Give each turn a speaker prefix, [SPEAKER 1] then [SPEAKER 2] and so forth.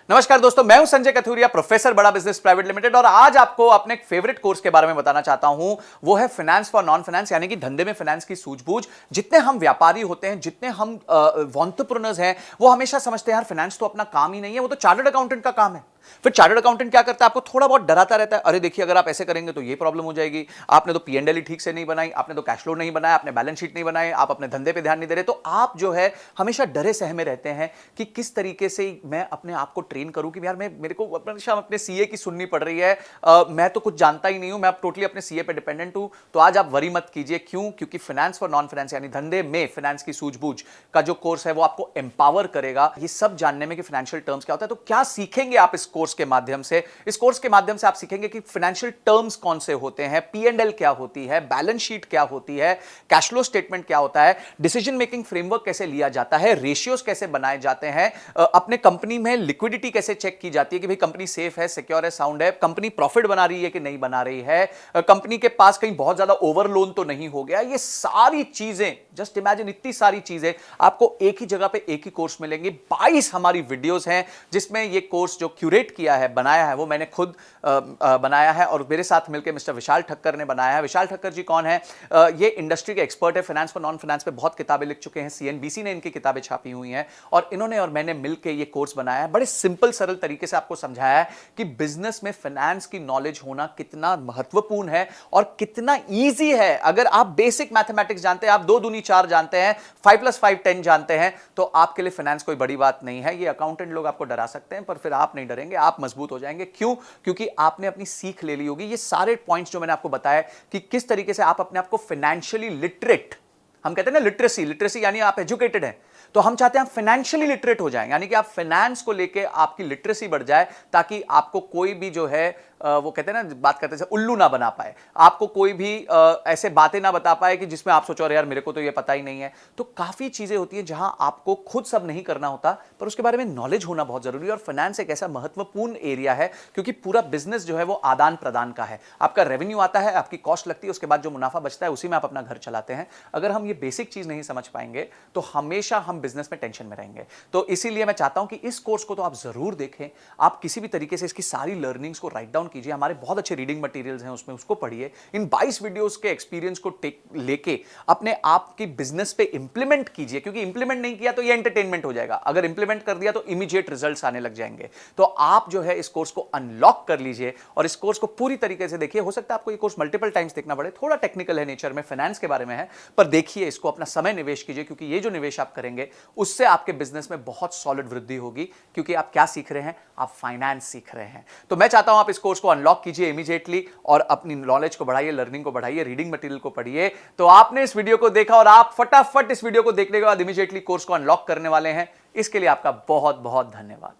[SPEAKER 1] नमस्कार दोस्तों, मैं हूं संजय कथुरिया, प्रोफेसर बड़ा बिजनेस प्राइवेट लिमिटेड। और आज आपको अपने एक फेवरेट कोर्स के बारे में बताना चाहता हूं। वो है फाइनेंस फॉर नॉन फाइनेंस, यानी कि धंधे में फाइनेंस की सूझबूझ। जितने हम व्यापारी होते हैं, जितने हम एंटरप्रेन्योर्स हैं, वो हमेशा समझते हैं यार फाइनेंस तो अपना काम ही नहीं है, वो तो चार्टर्ड अकाउंटेंट का काम है। फिर चार्टर्ड अकाउंटेंट क्या करता है? आपको थोड़ा बहुत डराता रहता है, अरे देखिए अगर आप ऐसे करेंगे तो ये प्रॉब्लम हो जाएगी, आपने तो पी&एल ठीक से नहीं बनाई, आपने तो कैश फ्लो नहीं बनाया, आपने बैलेंस शीट नहीं बनाई, आप अपने धंधे पे ध्यान नहीं दे रहे। तो आप जो है हमेशा डरे सहमे रहते हैं कि किस तरीके से मैं अपने आप को ट्रेन करूं कि यार मेरे को हमेशा अपने सीए की सुननी पड़ रही है, मैं तो कुछ जानता ही नहीं हूं, मैं अब टोटली अपने सीए पे डिपेंडेंट हूं। तो आज आप वरी मत कीजिए। क्यों? क्योंकि फाइनेंस फॉर नॉन फाइनेंस यानी धंधे में फाइनेंस की सूझबूझ का जो कोर्स है वो आपको एम्पावर करेगा ये सब जानने में कि फाइनेंशियल टर्म्स क्या होता है। तो क्या सीखेंगे आप इस कोर्स के माध्यम से? इस कोर्स के माध्यम से आप सीखेंगे कि फाइनेंशियल टर्म्स कौन से होते हैं, पी&एल क्या होती है, बैलेंस शीट क्या होती है, कैश फ्लो स्टेटमेंट क्या होता है, डिसीजन मेकिंग फ्रेमवर्क कैसे लिया जाता है, रेशियोज कैसे बनाए जाते हैं, अपने कंपनी में लिक्विडिटी कैसे चेक की जाती है कि भाई कंपनी सेफ है, सिक्योर है, साउंड है, कंपनी प्रॉफिट बना रही है कि नहीं बना रही है, कंपनी के पास कहीं बहुत ज्यादा ओवर लोन तो नहीं हो गया। ये सारी चीजें, जस्ट इमेजिन, इतनी सारी चीजें आपको एक ही जगह पे एक ही कोर्स मिलेंगे। 22 हमारी वीडियोस हैं जिसमें ये कोर्स जो क्यूरेट किया है, बनाया है, वो मैंने खुद बनाया है और मेरे साथ मिलकर मिस्टर विशाल ठक्कर ने बनाया है। विशाल ठक्कर जी कौन है? ये इंडस्ट्री के एक्सपर्ट है, फाइनेंस फॉर नॉन फाइनेंस पे बहुत किताबें लिख चुके हैं, सीएनबीसी ने इनकी किताबें छापी हुई हैं और इन्होंने और मैंने मिलकर ये कोर्स बनाया है। बड़े सिंपल सरल तरीके से आपको समझाया है कि बिजनेस में फाइनेंस की नॉलेज होना कितना महत्वपूर्ण है और कितना ईजी है। अगर आप बेसिक मैथमेटिक्स जानते हैं, आप 2 दूनी 4 जानते हैं, 5 + 5 10 जानते हैं, तो आपके लिए फाइनेंस कोई बड़ी बात नहीं है। ये अकाउंटेंट लोग आपको डरा सकते हैं पर फिर आप नहीं डरेंगे, आप मजबूत हो जाएंगे। क्यों? क्योंकि आपने अपनी सीख ले ली होगी। ये सारे पॉइंट्स जो मैंने आपको बताया कि किस तरीके से आप अपने आप को फाइनेंशियली लिटरेट, हम कहते हैं ना लिटरेसी यानी आप एजुकेटेड हैं, तो हम चाहते हैं आप फाइनेंशियली लिटरेट हो जाएं, यानी कि आप फाइनेंस को लेके आपकी लिटरेसी बढ़ जाए ताकि आपको कोई भी जो है वो कहते हैं ना, बात करते हैं उल्लू ना बना पाए, आपको कोई भी ऐसे बातें ना बता पाए कि जिसमें आप सोचो यार मेरे को तो ये पता ही नहीं है। तो काफी चीजें होती हैं जहां आपको खुद सब नहीं करना होता पर उसके बारे में नॉलेज होना बहुत जरूरी है। और फाइनेंस एक ऐसा महत्वपूर्ण एरिया है क्योंकि पूरा बिजनेस जो है वो आदान प्रदान का है। आपका रेवेन्यू आता है, आपकी कॉस्ट लगती है, उसके बाद जो मुनाफा बचता है उसी में आप अपना घर चलाते हैं। अगर हम ये बेसिक चीज नहीं समझ पाएंगे तो हमेशा हम बिजनेस में टेंशन में रहेंगे। तो इसीलिए मैं चाहता हूं कि इस कोर्स को तो आप जरूर देखें, आप किसी भी तरीके से इसकी सारी लर्निंग्स को राइट डाउन कीजिए। हमारे बहुत अच्छे रीडिंग मटेरियल्स हैं उसमें, उसको पढ़िए। इन 22 वीडियोस के एक्सपीरियंस को लेके अपने आप की बिजनेस पे इंप्लीमेंट कीजिए, क्योंकि इंप्लीमेंट नहीं किया तो ये एंटरटेनमेंट हो जाएगा, अगर इंप्लीमेंट कर दिया तो इमीडिएट रिजल्ट्स आने लग जाएंगे। तो आप जो है इस कोर्स को अनलॉक कर लीजिए और इस कोर्स को पूरी तरीके से देखिए। हो सकता है आपको ये कोर्स मल्टीपल टाइम्स देखना पड़े, थोड़ा टेक्निकल है नेचर में, फाइनेंस के बारे में है, पर देखिए इसको, अपना समय निवेश कीजिए, क्योंकि ये जो निवेश आप करेंगे उससे आपके बिजनेस में बहुत सॉलिड वृद्धि होगी। क्योंकि आप क्या सीख रहे हैं? आप फाइनेंस सीख रहे हैं। तो मैं चाहता हूं आप इस कोर्स को अनलॉक कीजिए इमीडिएटली और अपनी नॉलेज को बढ़ाइए, लर्निंग को बढ़ाइए, रीडिंग मटेरियल को पढ़िए। तो आपने इस वीडियो को देखा और आप फटाफट इस वीडियो को देखने के बाद इमीडिएटली कोर्स को अनलॉक करने वाले हैं। इसके लिए आपका बहुत बहुत धन्यवाद।